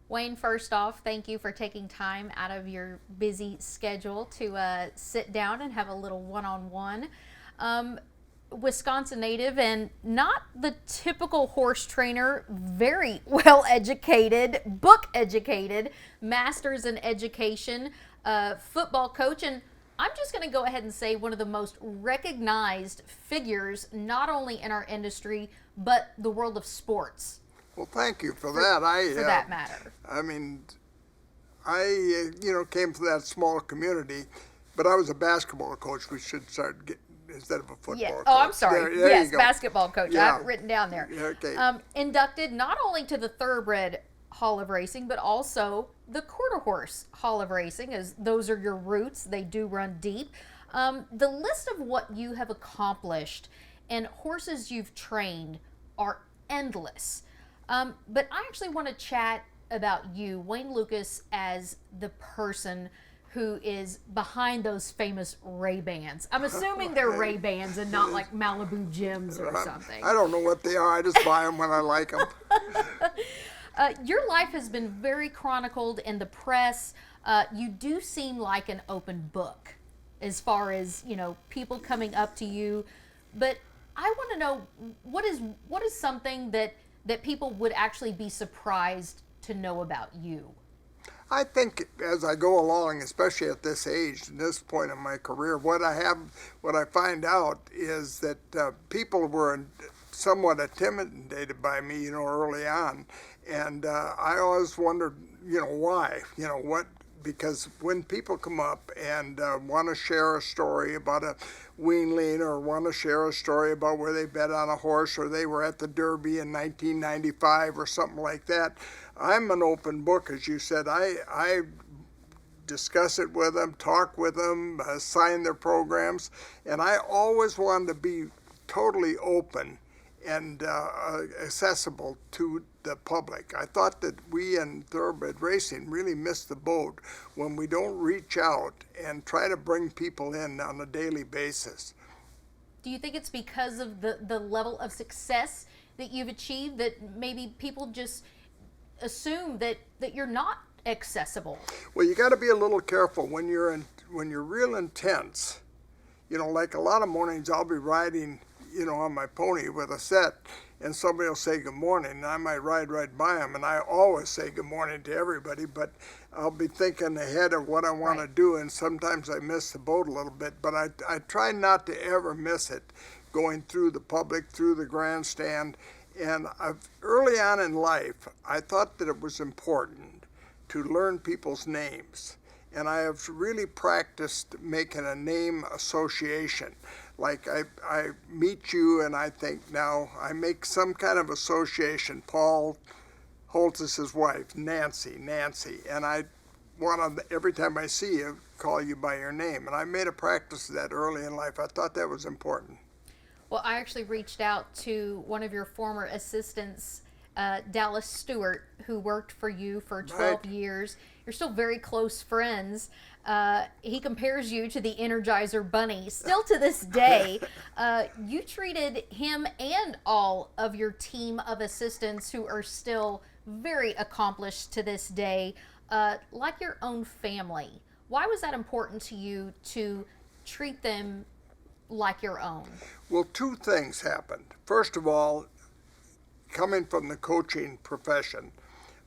Wayne, first off, thank you for taking time out of your busy schedule to sit down and have a little one on one. Wisconsin native and not the typical horse trainer, very well educated, book educated, master's in education, football coach, and I'm just going to go ahead and say one of the most recognized figures, not only in our industry, but the world of sports. Well, thank you for that. For that matter. I mean, came from that small community, but I was a basketball coach. We should start instead of a football Yeah. coach. Oh, I'm sorry. There Yes, you go. basketball coach. I Yeah. have it written down there. Okay. Inducted not only to the Thoroughbred Hall of Racing, but also the Quarter Horse Hall of Racing, as those are your roots. They do run deep. The list of what you have accomplished and horses you've trained are endless. But I actually want to chat about you, Wayne Lukas, as the person who is behind those famous Ray-Bans. I'm assuming they're Ray-Bans and not like Malibu Gyms or something. I don't know what they are. I just buy them when I like them. Your life has been very chronicled in the press. You do seem like an open book as far as, people coming up to you. But I want to know what is something that people would actually be surprised to know about you. I think as I go along, especially at this age, at this point in my career, what I find out is that people were somewhat intimidated by me, early on, and I always wondered, why, what. Because when people come up and want to share a story about a weanling or want to share a story about where they bet on a horse or they were at the Derby in 1995 or something like that, I'm an open book, as you said. I discuss it with them, talk with them, sign their programs, and I always wanted to be totally open and accessible to the public. I thought that we in thoroughbred racing really missed the boat when we don't reach out and try to bring people in on a daily basis. Do you think it's because of the level of success that you've achieved that maybe people just assume that you're not accessible? Well, you got to be a little careful when you're real intense. Like a lot of mornings I'll be riding on my pony with a set, and somebody will say good morning, and I might ride right by them, and I always say good morning to everybody, but I'll be thinking ahead of what I want to do, and sometimes I miss the boat a little bit, but I try not to ever miss it, going through the public, through the grandstand, and early on in life, I thought that it was important to learn people's names, and I have really practiced making a name association. Like I meet you and I think now I make some kind of association. Paul Holthus' wife, Nancy, and I want to, every time I see you, call you by your name. And I made a practice of that early in life. I thought that was important. Well, I actually reached out to one of your former assistants, Dallas Stewart, who worked for you for 12 years. You're still very close friends. He compares you to the Energizer Bunny. Still to this day, you treated him and all of your team of assistants who are still very accomplished to this day, like your own family. Why was that important to you to treat them like your own? Well, two things happened. First of all, coming from the coaching profession,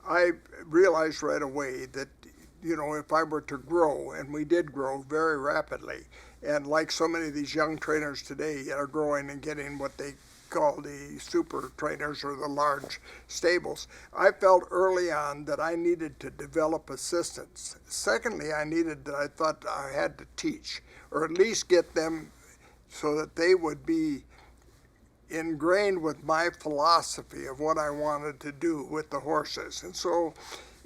I realized right away that, if I were to grow, and we did grow very rapidly, and like so many of these young trainers today are growing and getting what they call the super trainers or the large stables, I felt early on that I needed to develop assistants. Secondly, I thought I had to teach, or at least get them so that they would be ingrained with my philosophy of what I wanted to do with the horses. And so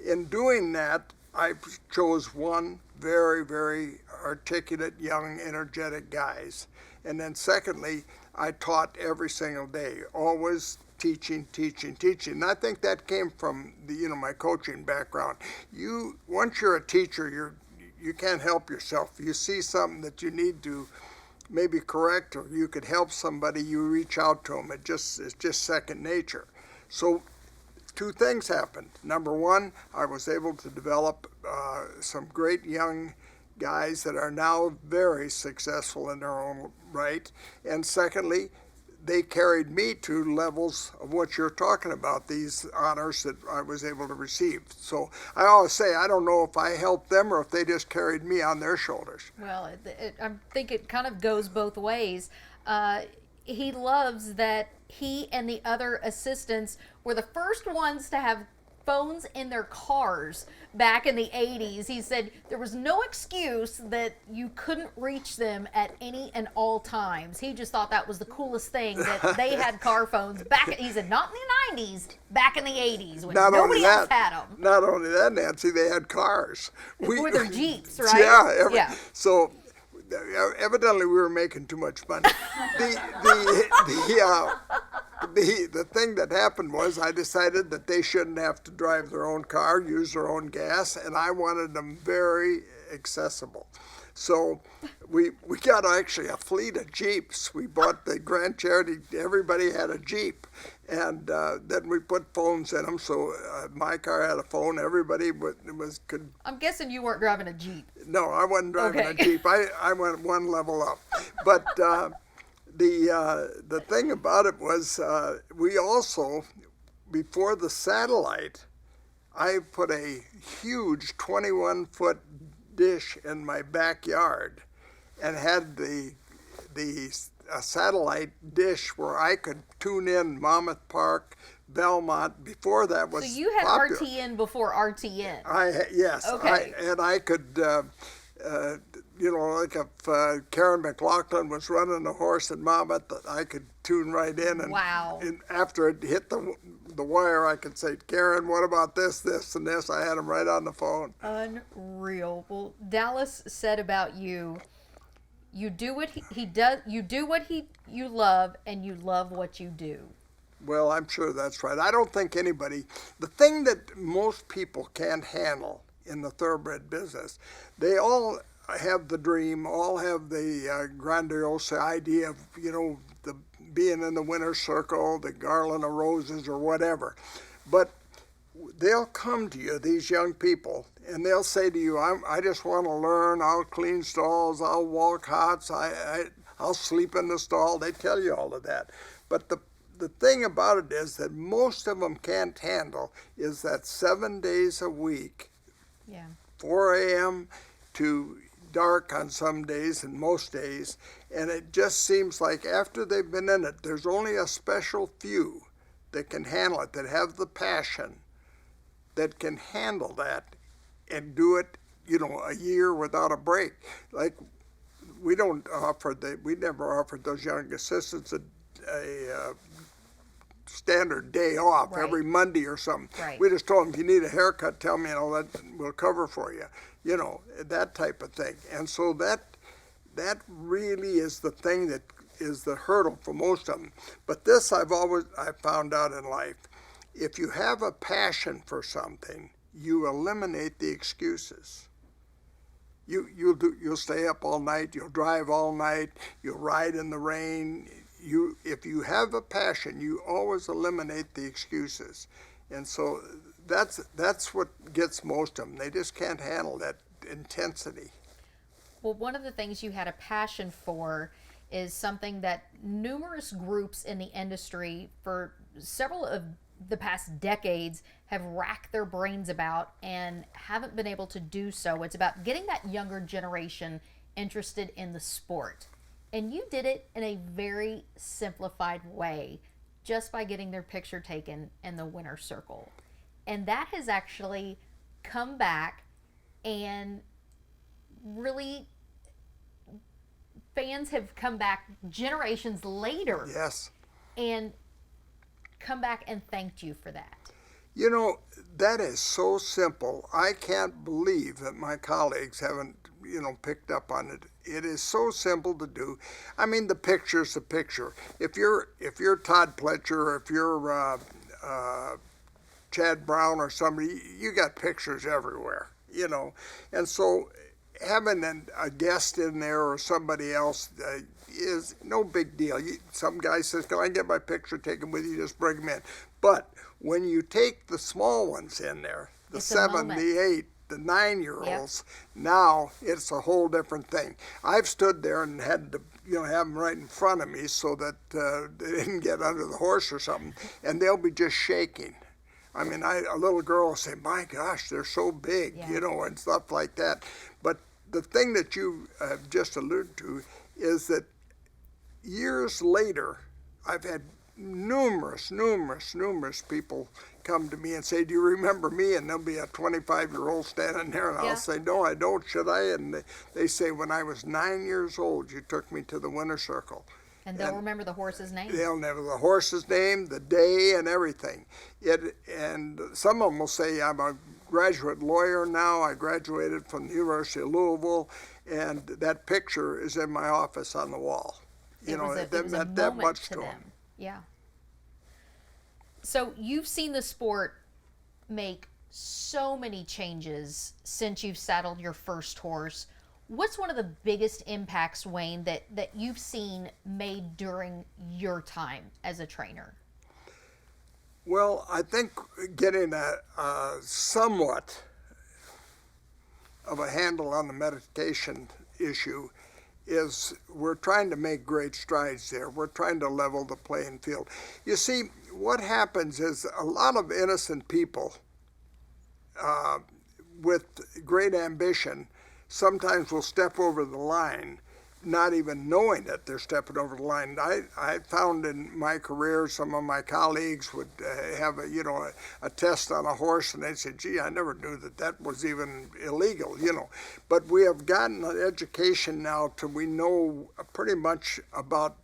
in doing that, I chose one very, very articulate, young, energetic guys. And then secondly, I taught every single day, always teaching. And I think that came from my coaching background. Once you're a teacher, you can't help yourself. You see something that you need to maybe correct, or you could help somebody, you reach out to them. It's just second nature. So two things happened. Number one, I was able to develop some great young guys that are now very successful in their own right. And secondly, they carried me to levels of what you're talking about, these honors that I was able to receive. So I always say, I don't know if I helped them or if they just carried me on their shoulders. Well, I think it kind of goes both ways. He loves that he and the other assistants were the first ones to have phones in their cars back in the 80s. He said there was no excuse that you couldn't reach them at any and all times. He just thought that was the coolest thing, that they had car phones back. He said not in the 90s, back in the 80s when nobody else had them. Not only that, Nancy, they had cars. With their Jeeps, right? Yeah. So evidently we were making too much money. The thing that happened was I decided that they shouldn't have to drive their own car, use their own gas, and I wanted them very accessible. So we got actually a fleet of Jeeps. We bought the Grand Cherokee. Everybody had a Jeep. And then we put phones in them. So my car had a phone. Everybody could. I'm guessing you weren't driving a Jeep. No, I wasn't driving a Jeep. I went one level up. But the thing about it was we also, before the satellite, I put a huge 21-foot dish in my backyard and had the satellite dish where I could tune in Monmouth Park, Belmont. Before that was so you had popular. RTN before RTN. Yes. Okay. And I could, like if Karen McLaughlin was running a horse in Monmouth, I could tune right in. And, wow. And after it hit the wire, I could say, Karen, what about this, this, and this? I had them right on the phone. Unreal. Well, Dallas said about you, you do what he does. You do what you love, and you love what you do. Well, I'm sure that's right. I don't think anybody. The thing that most people can't handle in the thoroughbred business, they all have the dream, all have the grandiose idea of the being in the winner's circle, the garland of roses, or whatever. But they'll come to you, these young people, and they'll say to you, I just want to learn. I'll clean stalls. I'll walk hots. I'll sleep in the stall. They tell you all of that. But the thing about it is that most of them can't handle is that 7 days a week, 4 a.m. to dark on some days and most days, and it just seems like after they've been in it, there's only a special few that can handle it, that have the passion, that can handle that and do it, a year without a break. Like we never offered those young assistants a standard day off every Monday or something. Right. We just told them, if you need a haircut, tell me, that we'll cover for you. That type of thing. And so that really is the thing that is the hurdle for most of them. But this I found out in life. If you have a passion for something, you eliminate the excuses. You'll stay up all night, you'll drive all night, you'll ride in the rain. If you have a passion, you always eliminate the excuses. And so that's what gets most of them. They just can't handle that intensity. Well, one of the things you had a passion for is something that numerous groups in the industry for several of the past decades have racked their brains about and haven't been able to do so. It's about getting that younger generation interested in the sport. And you did it in a very simplified way, just by getting their picture taken in the winner's circle. And that has actually come back, and really fans have come back generations later. Yes. And come back and thanked you for that. That is so simple. I can't believe that my colleagues haven't, picked up on it. It is so simple to do. I mean, the picture's a picture. If you're Todd Pletcher, or if you're Chad Brown or somebody, you got pictures everywhere, And so having a guest in there or somebody else is no big deal. Some guy says, can I get my picture taken with you? Just bring him in. But When you take the small ones in there, the It's a 7, moment. the 8, the 9-year-olds, now it's a whole different thing. I've stood there and had to, have them right in front of me so that they didn't get under the horse or something, and they'll be just shaking. I mean, a little girl will say, "My gosh, they're so big," Yeah. and stuff like that. But the thing that you just alluded to is that years later, I've had numerous people come to me and say, "Do you remember me?" And there'll be a 25-year-old standing there, and Yeah. I'll say, "No, I don't. Should I?" And they say, "When I was 9 years old, you took me to the winner's circle." And they'll remember the horse's name. They'll know the horse's name, the day, and everything. And some of them will say, "I'm a graduate lawyer now. I graduated from the University of Louisville, and that picture is in my office on the wall." It was a that moment much to to them. Yeah. So you've seen the sport make so many changes since you've saddled your first horse. What's one of the biggest impacts, Wayne, that you've seen made during your time as a trainer? Well, I think getting a somewhat of a handle on the medication issue is we're trying to make great strides there. We're trying to level the playing field. You see, what happens is a lot of innocent people with great ambition sometimes will step over the line not even knowing that they're stepping over the line. I found in my career some of my colleagues would have a test on a horse, and they'd say, "Gee, I never knew that was even illegal," But we have gotten an education now to we know pretty much about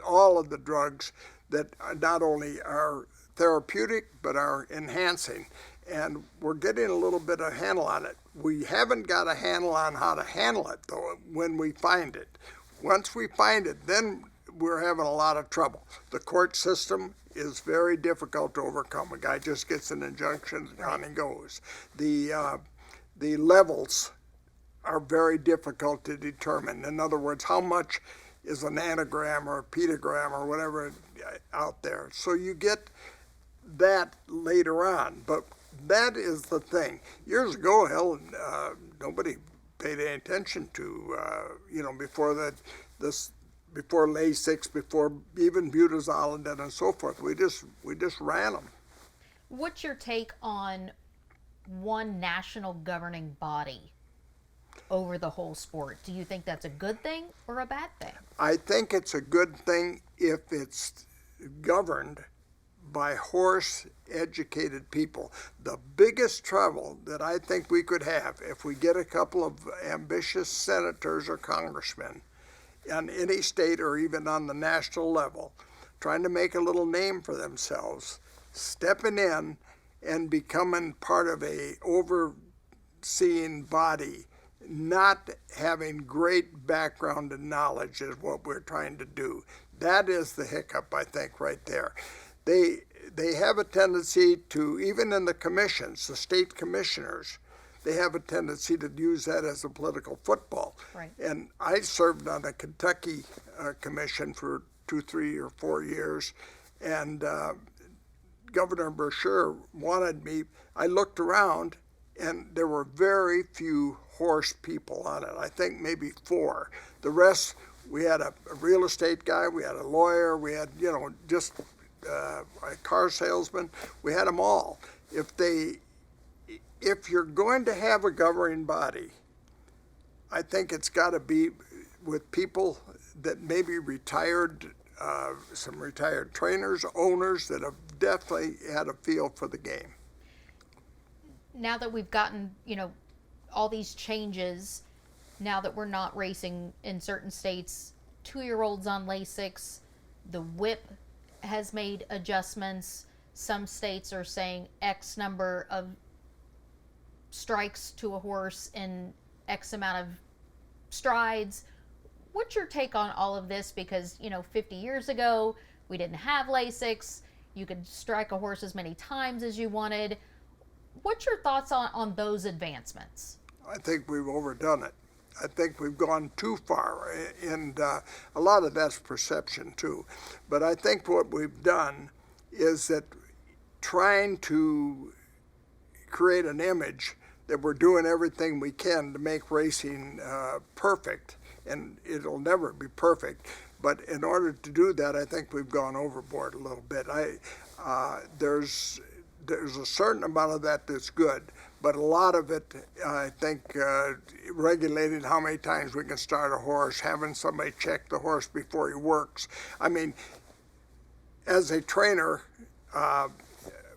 all of the drugs that not only are therapeutic but are enhancing. And we're getting a little bit of handle on it. We haven't got a handle on how to handle it, though, when we find it. Once we find it, then we're having a lot of trouble. The court system is very difficult to overcome. A guy just gets an injunction and on he goes. The levels are very difficult to determine. In other words, how much is a nanogram or a petagram or whatever out there. So you get that later on. But that is the thing. Years ago, hell, nobody paid any attention to, before Lasix, before even butazolidine and so forth. We just ran them. What's your take on one national governing body over the whole sport? Do you think that's a good thing or a bad thing? I think it's a good thing if it's governed by horse-educated people. The biggest trouble that I think we could have if we get a couple of ambitious senators or congressmen in any state or even on the national level trying to make a little name for themselves, stepping in and becoming part of a overseeing body, not having great background and knowledge is what we're trying to do. That is the hiccup, I think, right there. They have a tendency to, even in the commissions, the state commissioners, they have a tendency to use that as a political football. Right. And I served on a Kentucky commission for 2, 3, or 4 years, and Governor Brashear wanted me. I looked around, and there were very few horse people on it. I think maybe 4. The rest, we had a real estate guy, we had a lawyer, we had, just a car salesman. We had them all. If you're going to have a governing body, I think it's got to be with people that maybe retired, some retired trainers, owners that have definitely had a feel for the game. Now that we've gotten, all these changes, now that we're not racing in certain states, 2-year-olds on Lasix, the whip has made adjustments. Some states are saying X number of strikes to a horse in X amount of strides. What's your take on all of this? Because, 50 years ago, we didn't have Lasix. You could strike a horse as many times as you wanted. What's your thoughts on those advancements? I think we've overdone it. I think we've gone too far, and a lot of that's perception too. But I think what we've done is that trying to create an image that we're doing everything we can to make racing perfect, and it'll never be perfect. But in order to do that, I think we've gone overboard a little bit. There's a certain amount of that that's good, but a lot of it, I think, regulating how many times we can start a horse, having somebody check the horse before he works. I mean, as a trainer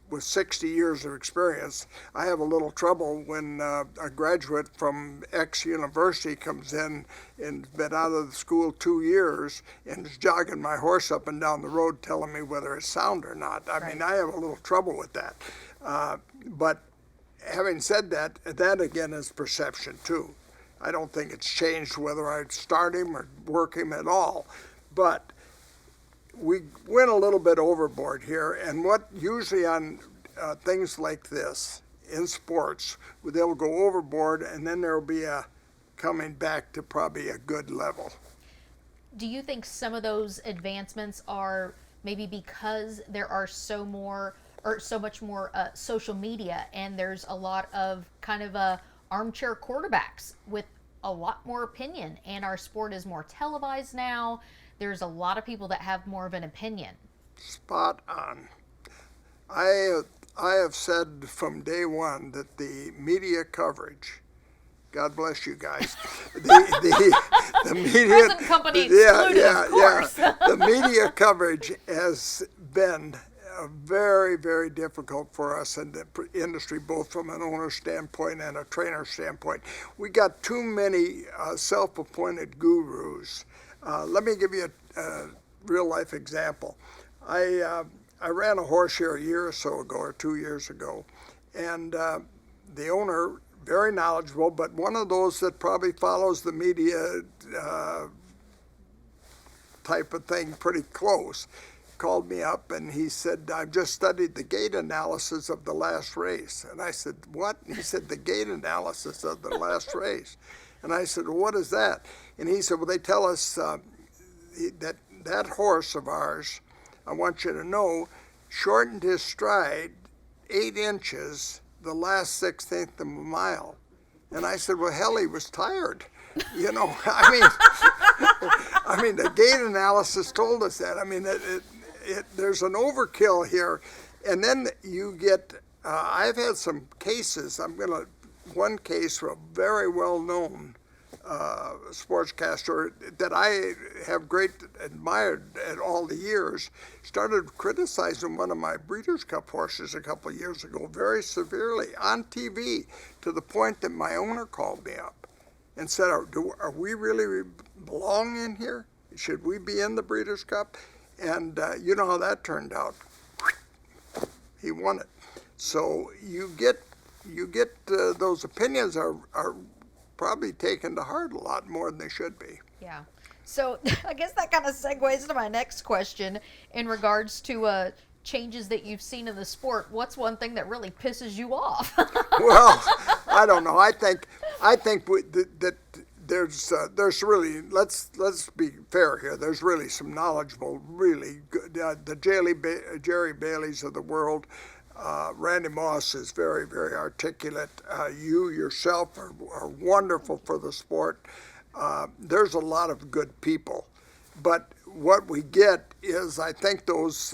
with 60 years of experience, I have a little trouble when a graduate from X university comes in and been out of the school 2 years and is jogging my horse up and down the road telling me whether it's sound or not. I mean, I have a little trouble with that. But having said that, that again is perception too. I don't think it's changed whether I start him or work him at all. But we went a little bit overboard here, and what usually on things like this in sports, they'll go overboard, and then there'll be a coming back to probably a good level. Do you think some of those advancements are maybe because there are so much more social media, and there's a lot of kind of armchair quarterbacks with a lot more opinion, and our sport is more televised now? There's a lot of people that have more of an opinion. Spot on. I have said from day one that the media coverage, God bless you guys, the media, present company excluded, of course. The media coverage has been very, very difficult for us in the industry, both from an owner standpoint and a trainer standpoint. We got too many self-appointed gurus. Let me give you a real-life example. I ran a horse here a year or so ago, or 2 years ago, and the owner, very knowledgeable, but one of those that probably follows the media type of thing pretty close, called me up and he said, "I've just studied the gait analysis of the last race." And I said, "What?" And he said, "The gait analysis of the last race." And I said, "Well, what is that?" And he said, "Well, they tell us that horse of ours, I want you to know, shortened his stride 8 inches the last 1/16 of a mile." And I said, "Well, hell, he was tired." You know, I mean, the gait analysis told us that. I mean, there's an overkill here. And then you get, I've had some cases, one case for a very well-known sportscaster that I have great admired at all the years, started criticizing one of my Breeders' Cup horses a couple of years ago very severely on TV, to the point that my owner called me up and said, are we really belong in here? Should we be in the Breeders' Cup? And you know how that turned out. He won it. So you get those opinions are probably taken to heart a lot more than they should be. Yeah. So I guess that kind of segues to my next question in regards to changes that you've seen in the sport. What's one thing that really pisses you off? Well, I don't know. I think that there's really, let's be fair here. There's really some knowledgeable, really good, the Jerry Baileys of the world. Randy Moss is very, very articulate. You yourself are wonderful for the sport. There's a lot of good people, but what we get is, I think, those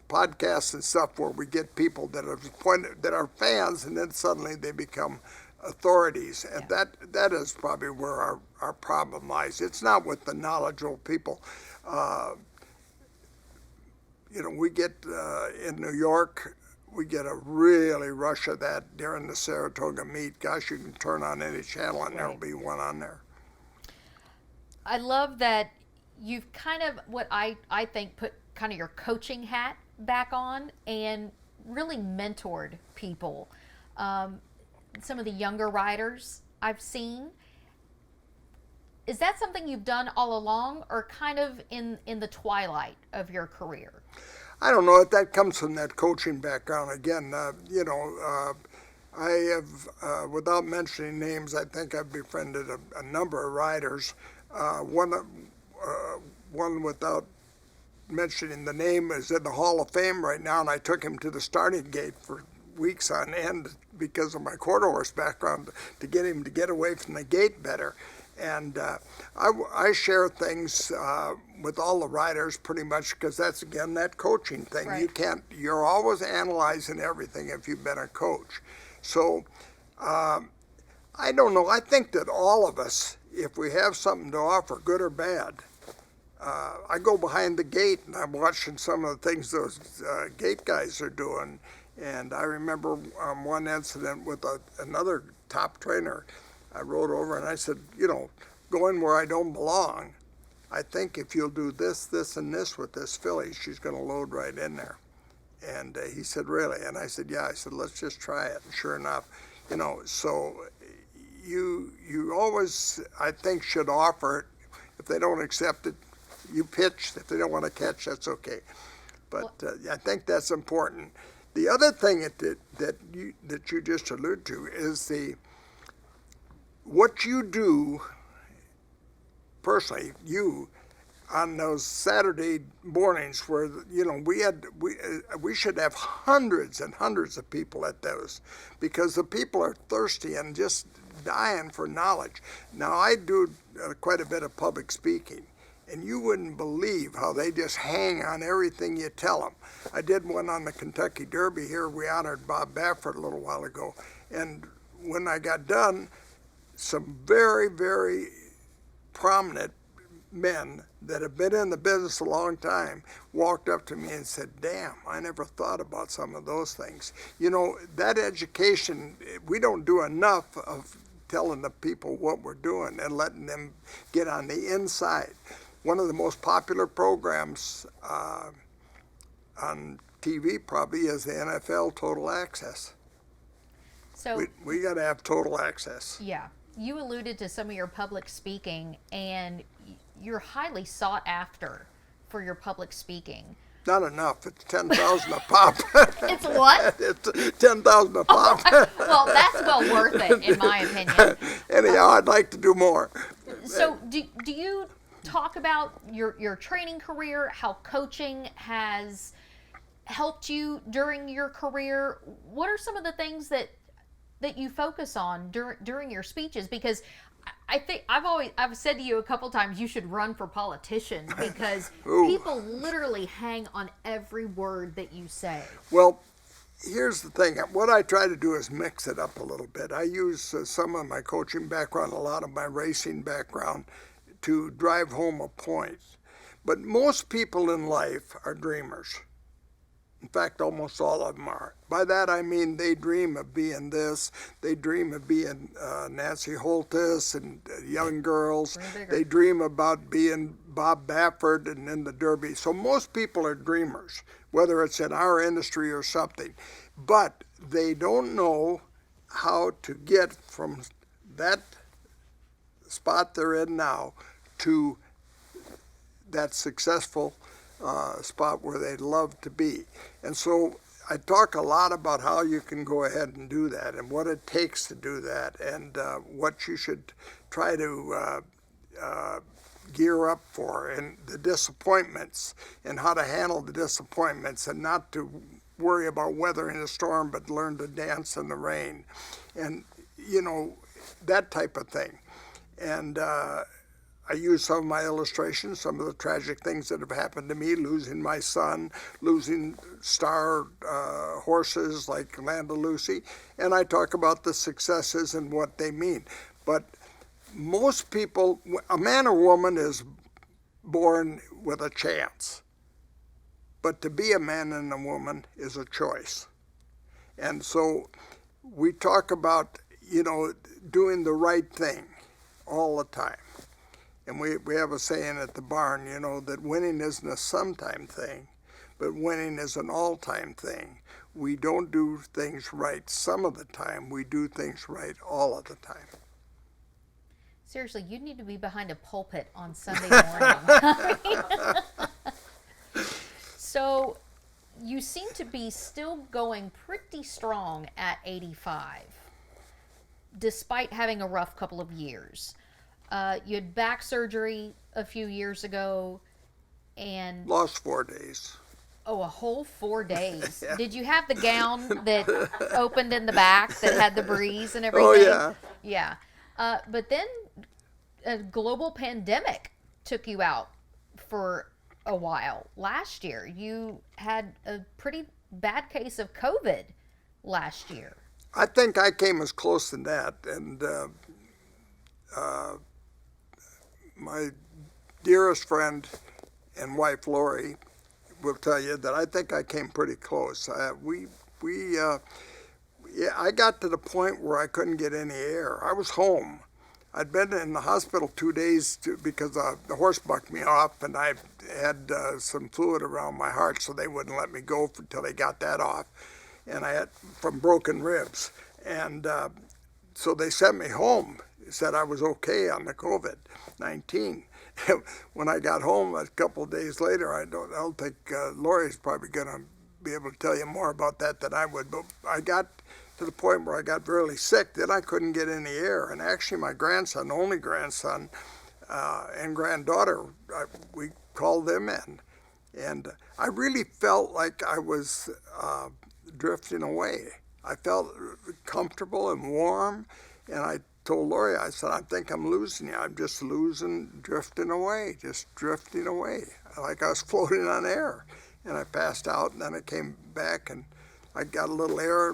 podcasts and stuff where we get people that are fans, and then suddenly they become authorities, and that is probably where our problem lies. It's not with the knowledgeable people. We get in New York, we get a really rush of that during the Saratoga meet. Gosh, you can turn on any channel and there'll be one on there. I love that you've kind of, what I think, put kind of your coaching hat back on and really mentored people. Some of the younger riders I've seen. Is that something you've done all along, or kind of in the twilight of your career? I don't know if that comes from that coaching background. Again, I have, without mentioning names, I think I've befriended a number of riders. One without mentioning the name, is in the Hall of Fame right now, and I took him to the starting gate for weeks on end because of my quarter horse background to get him to get away from the gate better. And I share things with all the riders pretty much because that's, again, that coaching thing. Right. You're always analyzing everything if you've been a coach. So I don't know. I think that all of us, if we have something to offer, good or bad, I go behind the gate and I'm watching some of the things those gate guys are doing. And I remember one incident with another top trainer. I rode over and I said, going where I don't belong, I think if you'll do this, this, and this with this filly, she's going to load right in there. And he said, really? And I said, yeah. I said, let's just try it. And sure enough, so you always, I think, should offer it. If they don't accept it, you pitch. If they don't want to catch, that's okay. But I think that's important. The other thing that you just alluded to is what you do personally, you, on those Saturday mornings where we should have hundreds and hundreds of people at those, because the people are thirsty and just dying for knowledge. Now I do quite a bit of public speaking, and you wouldn't believe how they just hang on everything you tell them. I did one on the Kentucky Derby here. We honored Bob Baffert a little while ago, and when I got done, some very, very prominent men that have been in the business a long time walked up to me and said, damn, I never thought about some of those things. That education, we don't do enough of telling the people what we're doing and letting them get on the inside. One of the most popular programs on TV probably is the NFL Total Access. So we got to have total access. yeah, you alluded to some of your public speaking, and you're highly sought after for your public speaking. Not enough. It's 10,000 a pop. It's what? It's 10,000 a pop. Well, that's well worth it, in my opinion. Anyhow, I'd like to do more. So do you talk about your training career, how coaching has helped you during your career? What are some of the things that you focus on during your speeches? Because I think I've said to you a couple times you should run for politician because people literally hang on every word that you say. Well, here's the thing. What I try to do is mix it up a little bit. I use some of my coaching background, a lot of my racing background to drive home a point. But most people in life are dreamers. In fact, almost all of them are. By that I mean they dream of being this. They dream of being Nancy Holthus and young girls. They dream about being Bob Baffert and in the Derby. So most people are dreamers, whether it's in our industry or something. But they don't know how to get from that spot they're in now to that successful spot where they'd love to be. And so I talk a lot about how you can go ahead and do that and what it takes to do that and what you should try to gear up for and the disappointments and how to handle the disappointments and not to worry about weathering a storm but learn to dance in the rain and that type of thing. And I use some of my illustrations, some of the tragic things that have happened to me, losing my son, losing star horses like Land of Lucy, and I talk about the successes and what they mean. But most people, a man or woman is born with a chance, but to be a man and a woman is a choice. And so we talk about, doing the right thing all the time. And we have a saying at the barn, that winning isn't a sometime thing, but winning is an all-time thing. We don't do things right some of the time. We do things right all of the time. Seriously, you need to be behind a pulpit on Sunday morning. So you seem to be still going pretty strong at 85, despite having a rough couple of years. You had back surgery a few years ago. And Lost 4 days. oh, a whole 4 days. Yeah. Did you have the gown that opened in the back that had the breeze and everything? Oh, yeah. Yeah. But then a global pandemic took you out for a while. Last year, you had a pretty bad case of COVID last year. I think I came as close to that, and my dearest friend and wife Lori will tell you that I think I came pretty close. Yeah, I got to the point where I couldn't get any air. I was home. I'd been in the hospital 2 days because the horse bucked me off, and I had some fluid around my heart, so they wouldn't let me go until they got that off. And I had from broken ribs, and so they sent me home. Said I was okay on the COVID-19. When I got home a couple of days later, I don't think Lori's probably going to be able to tell you more about that than I would. But I got to the point where I got really sick. Then I couldn't get any air, and actually my grandson, only grandson, and granddaughter, we called them in, and I really felt like I was drifting away. I felt comfortable and warm, and I told Lori, I said, I think I'm losing you. I'm just drifting away, like I was floating on air. And I passed out, and then I came back, and I got a little air.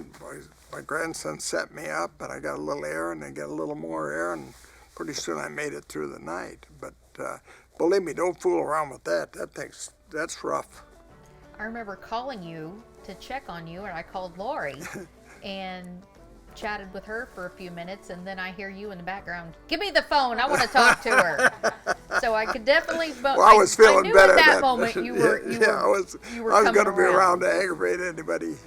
My grandson set me up, and I got a little air, and I got a little more air, and pretty soon I made it through the night. But believe me, don't fool around with that. That's rough. I remember calling you to check on you, and I called Lori and chatted with her for a few minutes, and then I hear you in the background, give me the phone, I want to talk to her. So I could definitely, well, I was feeling I knew better at that moment you were I was going to be around to aggravate anybody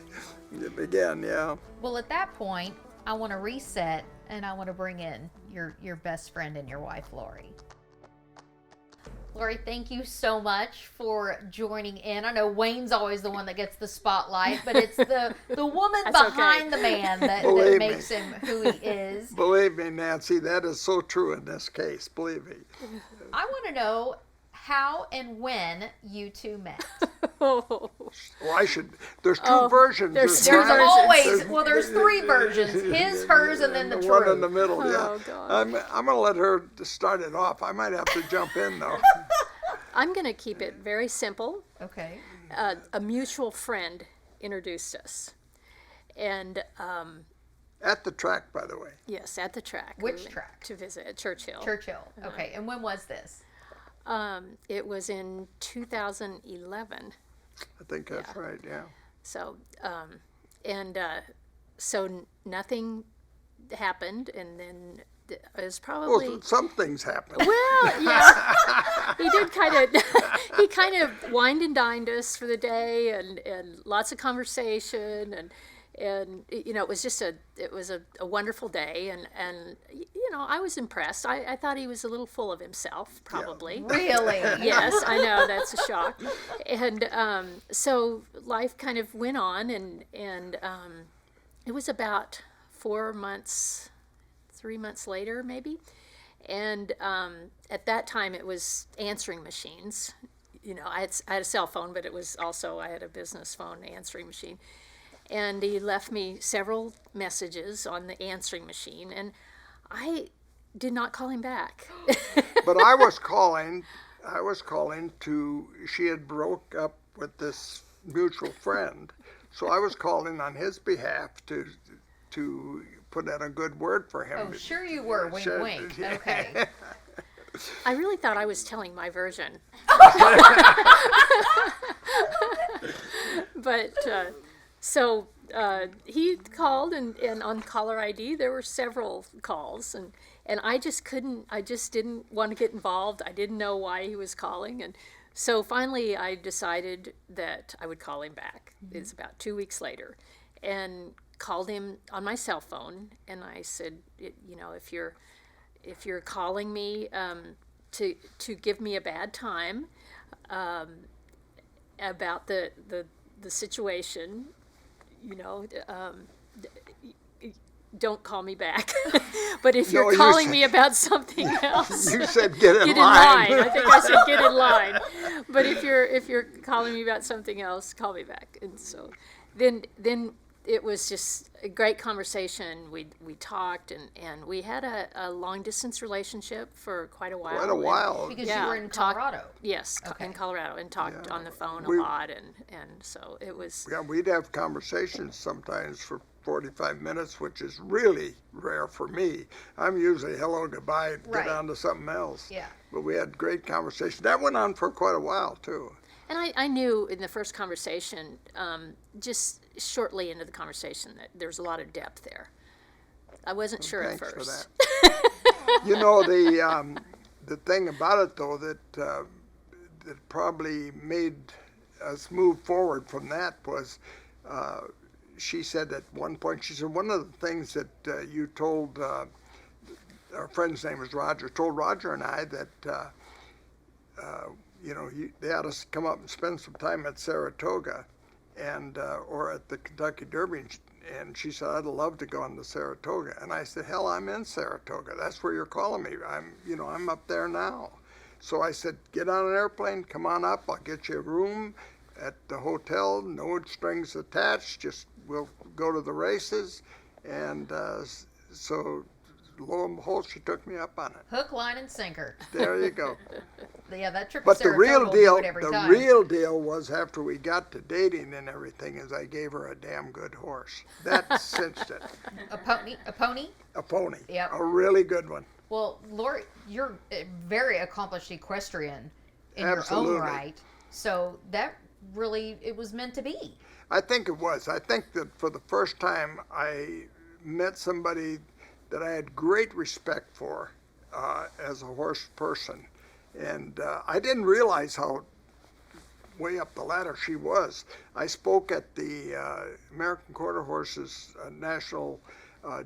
again, yeah. Well, at that point, I want to reset, and I want to bring in your best friend and your wife, Lori. Lori, thank you so much for joining in. I know Wayne's always the one that gets the spotlight, but it's the woman behind the man that makes him who he is. Believe me, Nancy, that is so true in this case. Believe me. I want to know how and when you two met. Well, there's two versions. There's three versions. His, hers, and then the truth. One in the middle, yeah. Oh, God. I'm going to let her start it off. I might have to jump in, though. I'm going to keep it very simple. Okay. A mutual friend introduced us. And at the track, by the way. yes, at the track. Which track? To visit at Churchill. Churchill. Okay. And when was this? It was in 2011. I think that's right, yeah. So, so nothing happened, and then it was probably. Well, some things happened. Well, yeah, he did kind of wined and dined us for the day, and lots of conversation, and it was just a wonderful day, and I was impressed. I thought he was a little full of himself, probably. Yeah. Really? Yes, I know, that's a shock. And so life kind of went on, and it was about 3 months later, maybe. And at that time, it was answering machines. I had a cell phone, but it was also, I had a business phone answering machine. And he left me several messages on the answering machine, and I did not call him back. But I was calling to, she had broke up with this mutual friend, so I was calling on his behalf to put in a good word for him. Oh, sure you were. Wink, wink. Okay. I really thought I was telling my version. But so he called, and on caller ID there were several calls, and I just didn't want to get involved. I didn't know why he was calling, and so finally I decided that I would call him back. Mm-hmm. It's about 2 weeks later, and called him on my cell phone, and I said, if you're calling me to give me a bad time about the situation, don't call me back. But if No, you're you calling said- me about something else, You said get in get in line. line. I think I said get in line. But if you're calling me about something else, call me back. And so then it was just a great conversation. We talked and we had a long distance relationship for quite a while. Quite a while. Because Yeah, you were in talk- Colorado. Yes, Okay. in Colorado, and talked Yeah. on the phone We- a lot, and so it was. Yeah, we'd have conversations sometimes for 45 minutes, which is really rare for me. I'm usually hello, goodbye, Right. get on to something else. Yeah. But we had great conversation. That went on for quite a while, too. And I knew in the first conversation, just shortly into the conversation, that there's a lot of depth there. I wasn't sure at Thanks first. for that. You know, the thing about it, though, that probably made us move forward from that was she said at one point, she said, one of the things that you told, our friend's name was Roger, told Roger and I that, you know, they had us come up and spend some time at Saratoga and or at the Kentucky Derby. And she said, I'd love to go on to Saratoga. And I said, hell, I'm in Saratoga. That's where you're calling me. I'm up there now. So I said, get on an airplane, come on up. I'll get you a room at the hotel, no strings attached. Just we'll go to the races. And so lo and behold, she took me up on it. Hook, line, and sinker. There you go. Yeah, that trip But to the Saratoga real will deal, do it every the time. real deal was after we got to dating and everything, is I gave her a damn good horse. That cinched it. A pony? A pony. Yep. A really good one. Well, Lori, you're a very accomplished equestrian in Absolutely. your own right. So that really, it was meant to be. I think it was. I think that for the first time I met somebody that I had great respect for as a horse person. And I didn't realize how way up the ladder she was. I spoke at the American Quarter Horses National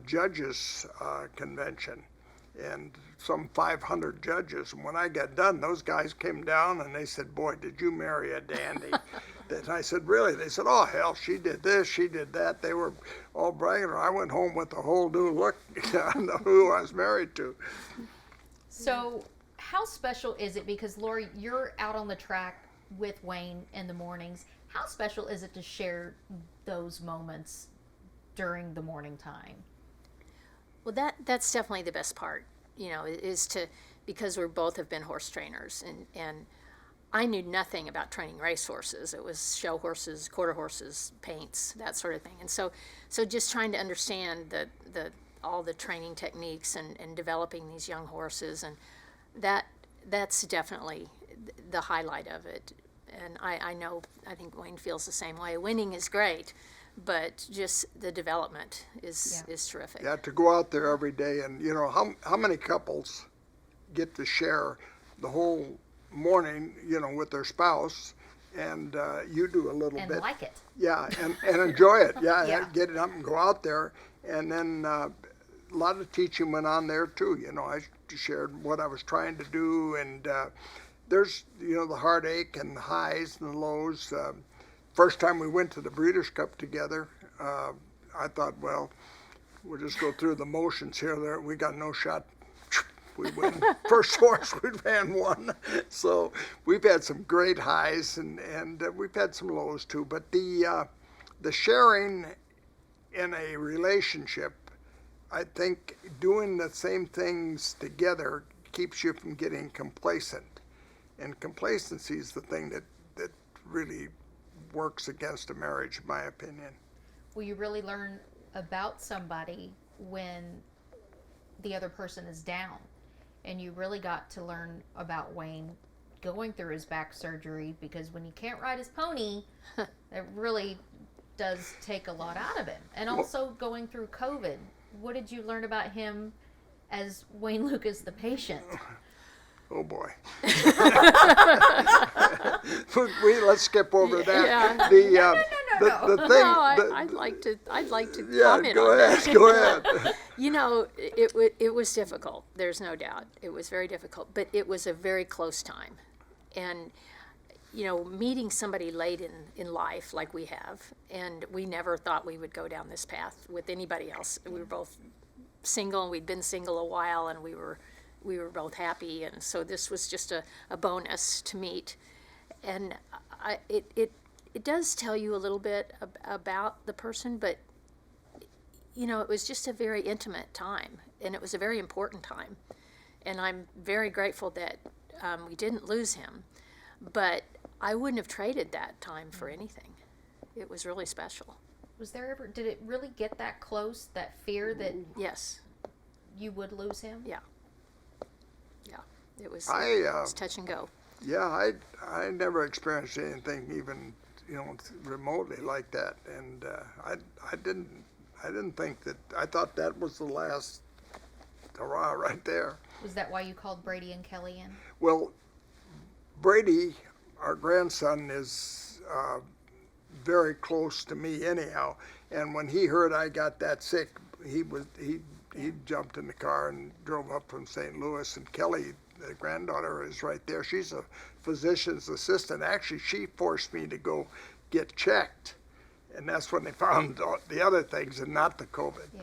Judges Convention, and some 500 judges. And when I got done, those guys came down and they said, boy, did you marry a dandy. And I said, really? They said, oh, hell, she did this, she did that. They were all bragging. I went home with a whole new look on who I was married to. So how special is it? Because Lori, you're out on the track with Wayne in the mornings. How special is it to share those moments during the morning time? Well, that's definitely the best part, is to, because we both have been horse trainers, and I knew nothing about training race horses. It was show horses, quarter horses, paints, that sort of thing. And so just trying to understand all the training techniques and developing these young horses, and that's definitely the highlight of it. And I think Wayne feels the same way. Winning is great, but just the development is terrific. Yeah, to go out there every day, and how many couples get to share the whole morning, with their spouse, and you do a little And bit. like it. Yeah, and enjoy it. Yeah, Yeah. get it up and go out there, and then a lot of teaching went on there too. I shared what I was trying to do, and there's the heartache and the highs and the lows. First time we went to the Breeders' Cup together, I thought, well, we'll just go through the motions here. There, we got no shot. We win. First horse we ran won. So we've had some great highs and we've had some lows too. But the sharing in a relationship, I think doing the same things together keeps you from getting complacent. And complacency is the thing that really works against a marriage, in my opinion. Will you really learn about somebody when the other person is down? And you really got to learn about Wayne going through his back surgery, because when you can't ride his pony, it really does take a lot out of him. And also going through COVID. What did you learn about him as Wayne Lukas, the patient? Oh boy. Let's skip over that. Yeah. The thing. No, I'd like to comment go on ahead. that. Go ahead. It was difficult. There's no doubt. It was very difficult, but it was a very close time, and meeting somebody late in life like we have, and we never thought we would go down this path with anybody else. We were both single, and we'd been single a while, and we were both happy, and so this was just a bonus to meet. And it does tell you a little bit about the person, but it was just a very intimate time, and it was a very important time, and I'm very grateful that we didn't lose him, but I wouldn't have traded that time for anything. It was really special. Was there ever, did it really get that close, that fear that Yes. you would lose him? Yeah. It was touch and go. Yeah, I never experienced anything even remotely like that, and I didn't think that. I thought that was the last hurrah right there. Was that why you called Brady and Kelly in? Well, Brady, our grandson, is very close to me anyhow, and when he heard I got that sick, he jumped in the car and drove up from St. Louis, and Kelly, the granddaughter, is right there. She's a physician's assistant. Actually, she forced me to go get checked, and that's when they found the other things and not the COVID. Yeah.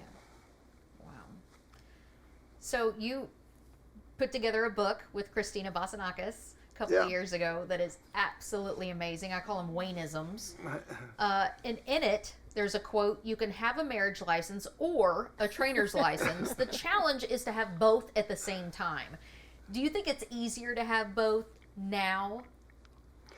Wow. So you put together a book with Christina Basanakis a couple of years ago that is absolutely amazing. I call them Wayneisms. And in it, there's a quote, "You can have a marriage license or a trainer's license. The challenge is to have both at the same time." Do you think it's easier to have both now,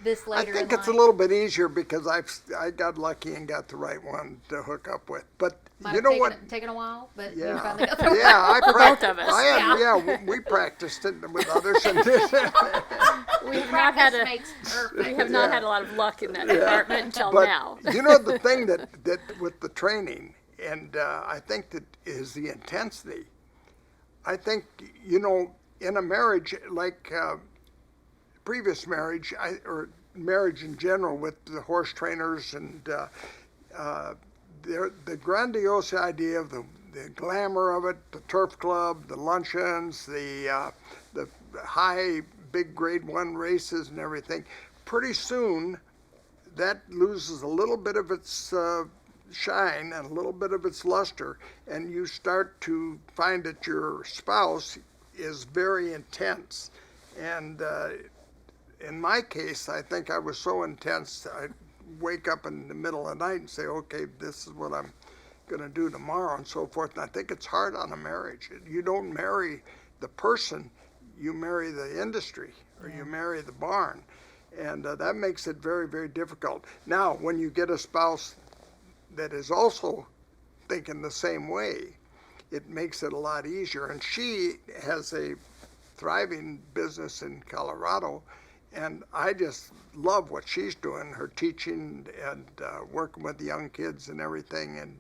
this later in life? I think it's a little bit easier because I got lucky and got the right one to hook up with. But you know what? Taken a while, but Yeah, you finally got the right I both of us. We practiced it with others. And We have not had makes perfect. we have not had a lot of luck in that department until but now. the thing that with the training, and I think that is the intensity. I think in a marriage like previous marriage, or marriage in general with the horse trainers and the grandiose idea of the glamour of it, the turf club, the luncheons, the high big grade 1 races and everything, pretty soon that loses a little bit of its shine and a little bit of its luster, and you start to find that your spouse is very intense. And in my case, I think I was so intense, I'd wake up in the middle of the night and say, okay, this is what I'm going to do tomorrow, and so forth. And I think it's hard on a marriage. You don't marry the person, you marry the industry, or you marry the barn. And that makes it very, very difficult. Now, when you get a spouse that is also thinking the same way, it makes it a lot easier. And she has a thriving business in Colorado, and I just love what she's doing, her teaching and working with the young kids and everything,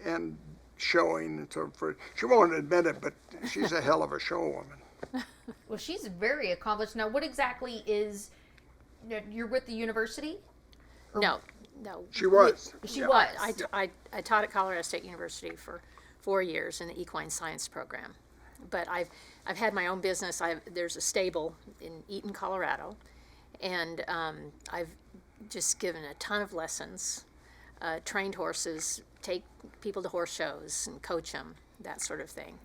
and showing and so forth. She won't admit it, but she's a hell of a show woman. Well, she's very accomplished. Now, what exactly is, you're with the university? No. She was. She was. I taught at Colorado State University for 4 years in the equine science program, but I've had my own business. There's a stable in Eaton, Colorado, and I've just given a ton of lessons, trained horses, take people to horse shows and coach them, that sort of thing,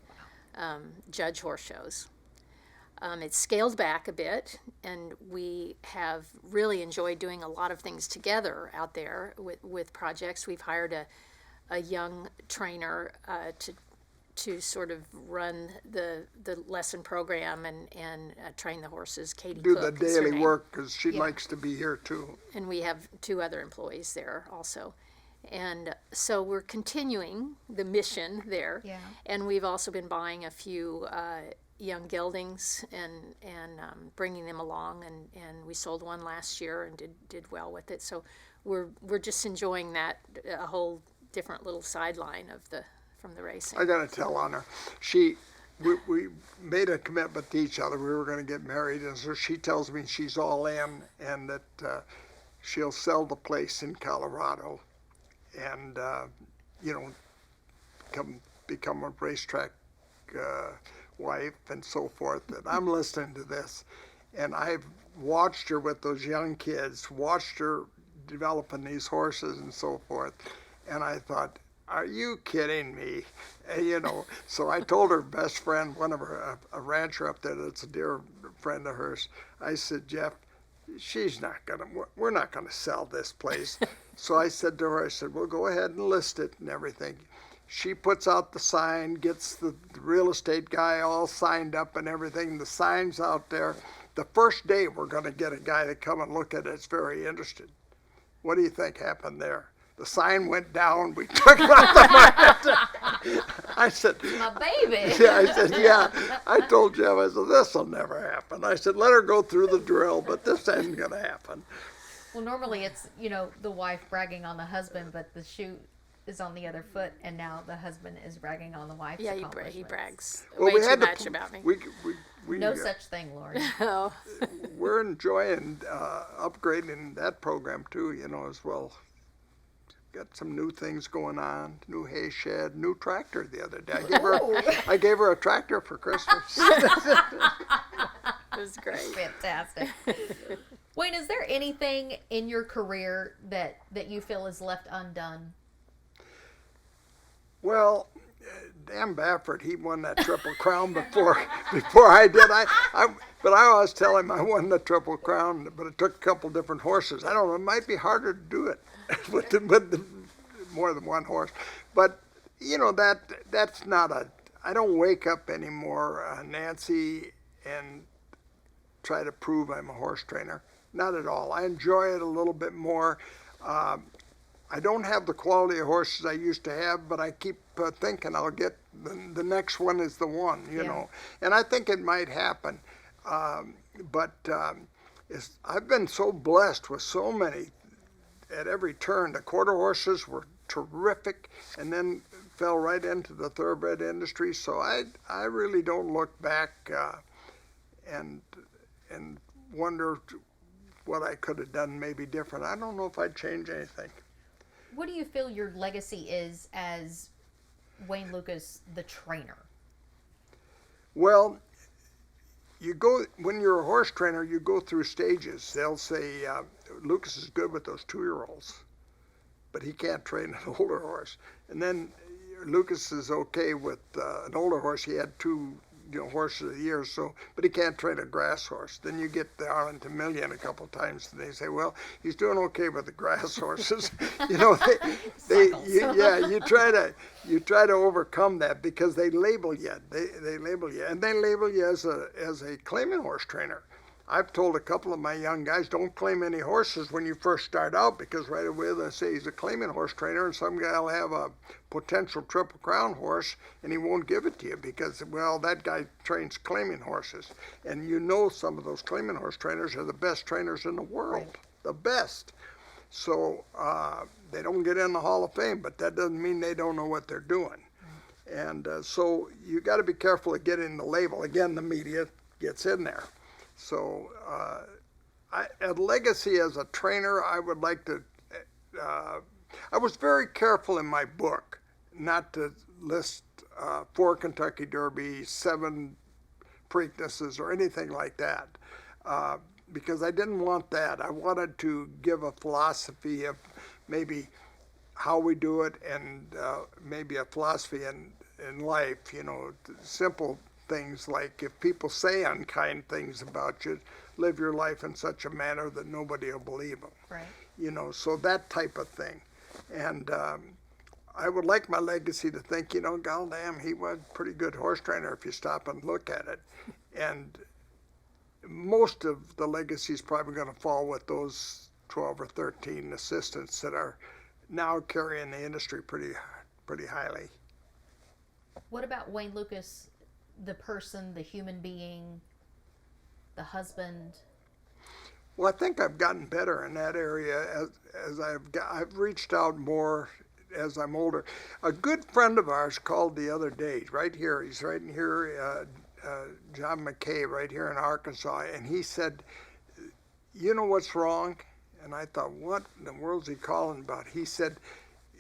judge horse shows. It's scaled back a bit, and we have really enjoyed doing a lot of things together out there with projects. We've hired a young trainer to sort of run the lesson program and train the horses. Katie Do Cook the is her daily name. work because she likes to be here too. And we have 2 other employees there also. And so we're continuing the mission there. Yeah. And we've also been buying a few young geldings and bringing them along. And we sold one last year and did well with it. So we're just enjoying that, a whole different little sideline from the racing. I got to tell on her. We made a commitment to each other. We were going to get married, and so she tells me she's all in, and that she'll sell the place in Colorado, and become a racetrack wife and so forth. And I'm listening to this, And I've watched her with those young kids, watched her developing these horses and so forth. And I thought, are you kidding me? And, so I told her best friend, one of her, a rancher up there that's a dear friend of hers, I said, Jeff, we're not gonna sell this place. So I said to her, I said, well, go ahead and list it and everything. She puts out the sign, gets the real estate guy all signed up and everything. The sign's out there. The first day we're gonna get a guy to come and look at it. It's very interested. What do you think happened there? The sign went down. We took it off the market. I said, My baby. yeah, I said, yeah. I told Jeff, I said, this will never happen. I said, let her go through the drill, but this ain't going to happen. Well, normally it's, the wife bragging on the husband, but the shoe is on the other foot, and now the husband is bragging on the wife's Yeah, he accomplishments. brags Well, way too much about me. No such thing, Lori. Oh, We're enjoying upgrading that program too, as well. Got some new things going on, new hay shed, new tractor the other day. I gave her a tractor for Christmas. it was great. Fantastic. Wayne, is there anything in your career that you feel is left undone? Well, Dan Baffert, he won that Triple Crown before I did. But I always tell him I won the Triple Crown, but it took a couple different horses. I don't know, it might be harder to do it with more than one horse. But, that's not I don't wake up anymore, Nancy, and try to prove I'm a horse trainer. Not at all. I enjoy it a little bit more. I don't have the quality of horses I used to have, but I keep thinking I'll get the next one is the one, you know. And I think it might happen. But I've been so blessed with so many at every turn. The quarter horses were terrific and then fell right into the thoroughbred industry. So I really don't look back and wonder what I could have done maybe different. I don't know if I'd change anything. What do you feel your legacy is as Wayne Lukas, the trainer? Well, when you're a horse trainer, you go through stages. They'll say, Lukas is good with those 2-year-olds, but he can't train an older horse. And then Lukas is okay with an older horse. He had 2 horses of the year, but he can't train a grass horse. Then you get the Arlington Million a couple times, and they say, well, he's doing okay with the grass horses. You try to overcome that because they label you. They label you, and they label you as a claiming horse trainer. I've told a couple of my young guys, don't claim any horses when you first start out, because right away they say he's a claiming horse trainer, and some guy will have a potential Triple Crown horse, and he won't give it to you because, well, that guy trains claiming horses. And some of those claiming horse trainers are the best trainers in the world, the best. So they don't get in the Hall of Fame, but that doesn't mean they don't know what they're doing. And so you got to be careful of getting the label. Again, the media gets in there. So a legacy as a trainer, I would like to, I was very careful in my book not to list 4 Kentucky Derby, 7 Preaknesses, or anything like that, because I didn't want that. I wanted to give a philosophy of maybe how we do it and maybe a philosophy in life, simple things like if people say unkind things about you, live your life in such a manner that nobody will believe them. Right. So that type of thing. And I would like my legacy to think, goddamn, he was a pretty good horse trainer if you stop and look at it. And most of the legacy is probably going to fall with those 12 or 13 assistants that are now carrying the industry pretty highly. What about Wayne Lukas, the person, the human being, the husband? Well, I think I've gotten better in that area as I've reached out more as I'm older. A good friend of ours called the other day, right here. He's right here, John McKay, right here in Arkansas, and he said, "You know what's wrong?" And I thought, "What in the world's he calling about?" He said,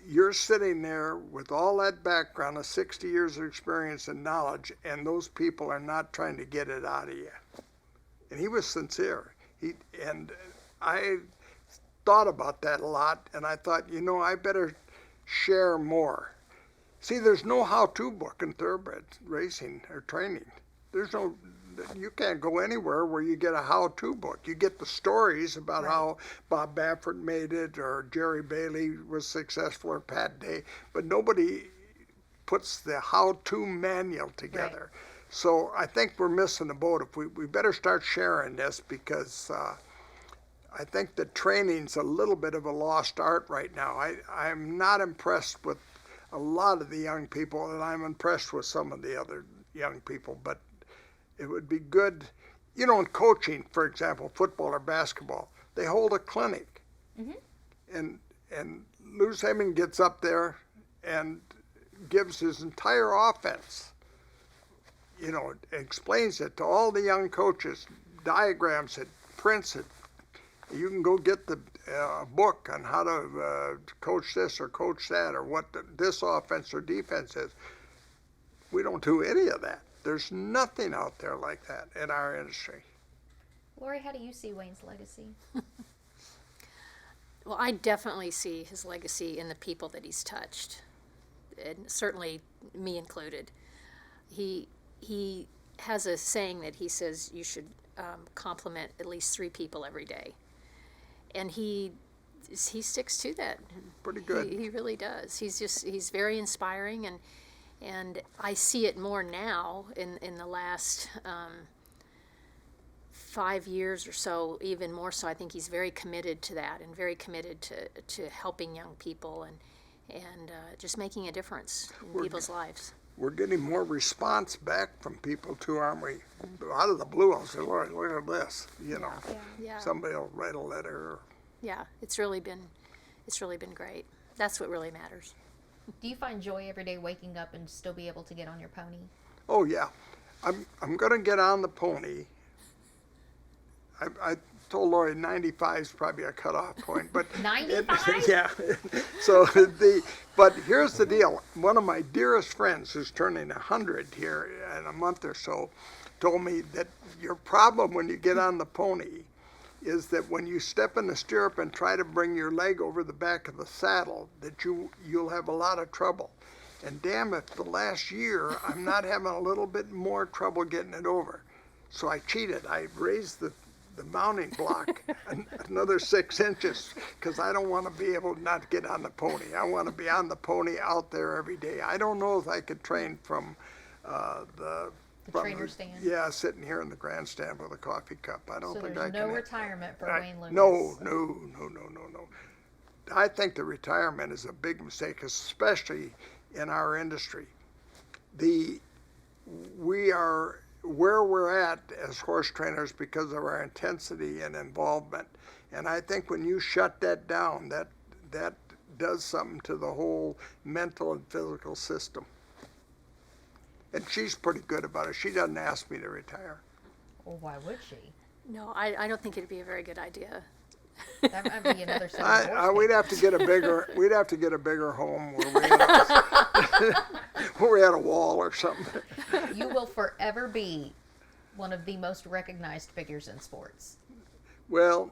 "You're sitting there with all that background of 60 years of experience and knowledge, and those people are not trying to get it out of you." And he was sincere. And I thought about that a lot, and I thought, I better share more. See, there's no how-to book in thoroughbred racing or training. You can't go anywhere where you get a how-to book. You get the stories about how Bob Baffert made it, or Jerry Bailey was successful, or Pat Day, but nobody puts the how-to manual together. Right. So I think we're missing the boat. If we better start sharing this, because I think the training's a little bit of a lost art right now. I'm not impressed with a lot of the young people, and I'm impressed with some of the other young people, but it would be good, in coaching, for example, football or basketball, they hold a clinic. Mm-hmm. And Lou Heyman gets up there and gives his entire offense, explains it to all the young coaches, diagrams it, prints it. You can go get the book on how to coach this or coach that, or what this offense or defense is. We don't do any of that. There's nothing out there like that in our industry. Lori, how do you see Wayne's legacy? Well, I definitely see his legacy in the people that he's touched, and certainly me included. He has a saying that he says you should compliment at least 3 people every day, and he sticks to that. Pretty good. He really does. He's very inspiring, and I see it more now in the last 5 years or so, even more so. I think he's very committed to that, and very committed to helping young people and just making a difference in people's lives. We're getting more response back from people too, aren't we? Mm-hmm. Out of the blue, I'll say, Lord, look at this. Yeah. Somebody will write a letter. Yeah, it's really been great. That's what really matters. Do you find joy every day waking up and still be able to get on your pony? Oh yeah, I'm gonna get on the pony. I told Lori 95 is probably a cutoff point, but 95? Yeah. So but here's the deal. One of my dearest friends, who's turning 100 here in a month or so, told me that your problem when you get on the pony is that when you step in the stirrup and try to bring your leg over the back of the saddle, that you'll have a lot of trouble. And damn it, the last year I'm not having a little bit more trouble getting it over. So I cheated. I raised the mounting block another 6 inches, because I don't want to be able to not get on the pony. I want to be on the pony out there every day. I don't know if I could train from the trainer stand. Yeah, sitting here in the grandstand with a coffee cup. I don't think I can. So there's no retirement for Wayne Lukas. No. I think the retirement is a big mistake, especially in our industry. We are where we're at as horse trainers because of our intensity and involvement. And I think when you shut that down, that does something to the whole mental and physical system. And she's pretty good about it. She doesn't ask me to retire. Well, why would she? No, I don't think it'd be a very good idea. That might be another set of horse we'd have to get a bigger. We'd have to get a bigger home where we had a wall or something. You will forever be one of the most recognized figures in sports. Well,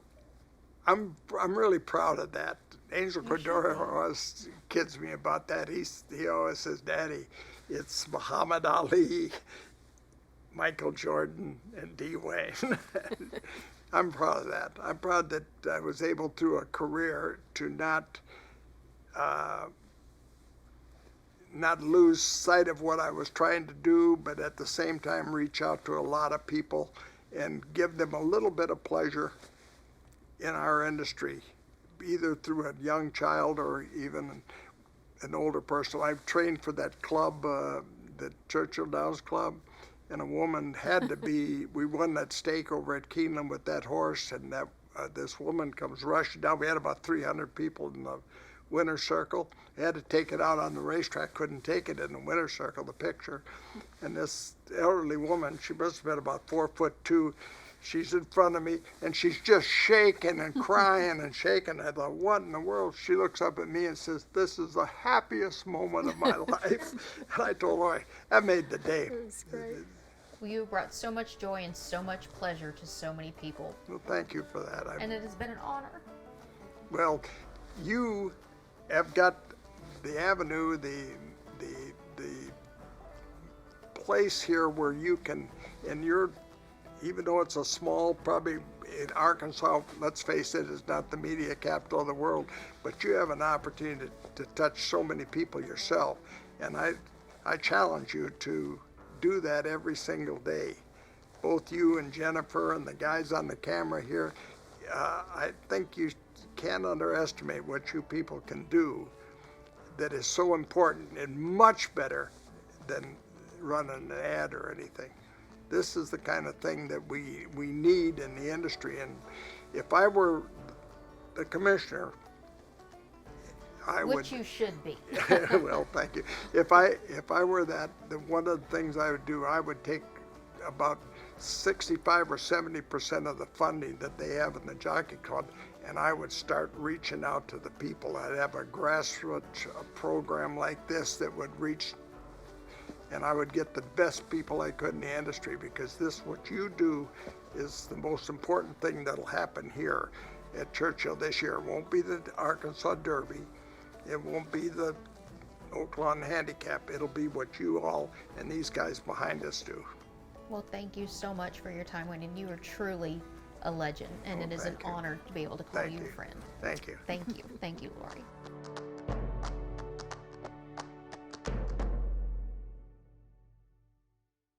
I'm really proud of that. Angel Cordero always kids me about that. He always says, "Daddy, it's Muhammad Ali, Michael Jordan, and D. Wayne." I'm proud of that. I'm proud that I was able through a career to not lose sight of what I was trying to do, but at the same time reach out to a lot of people and give them a little bit of pleasure in our industry, either through a young child or even an older person. I've trained for that club, the Churchill Downs Club, and a woman had to be, we won that stake over at Keeneland with that horse, and that this woman comes rushing down. We had about 300 people in the winner's circle. They had to take it out on the racetrack, couldn't take it in the winner's circle, the picture. And this elderly woman, she must have been about 4'2", she's in front of me, and she's just shaking and crying and shaking. I thought, what in the world? She looks up at me and says, "This is the happiest moment of my life." And I told her, that made the day. It was great. You brought so much joy and so much pleasure to so many people, Well, thank you for that. and it has been an honor. Well, you have got the avenue, the place here where you can, and you're, even though it's a small, probably in Arkansas, let's face it, is not the media capital of the world, but you have an opportunity to touch so many people yourself, and I challenge you to do that every single day. Both you and Jennifer and the guys on the camera here, I think you can't underestimate what you people can do that is so important and much better than running an ad or anything. This is the kind of thing that we need in the industry, and if I were the commissioner, I would. Which you should be. Well, thank you. If I were that, one of the things I would do, I would take about 65 or 70% of the funding that they have in the Jockey Club, and I would start reaching out to the people. I'd have a grassroots program like this that would reach, and I would get the best people I could in the industry, because what you do is the most important thing that'll happen here at Churchill this year. It won't be the Arkansas Derby. It won't be the Oaklawn Handicap. It'll be what you all and these guys behind us do. Well, thank you so much for your time, Wayne, and you are truly a legend, and it is an thank you. honor to be able to call Thank you you. a friend. Thank you. Thank you. Thank you, Lori.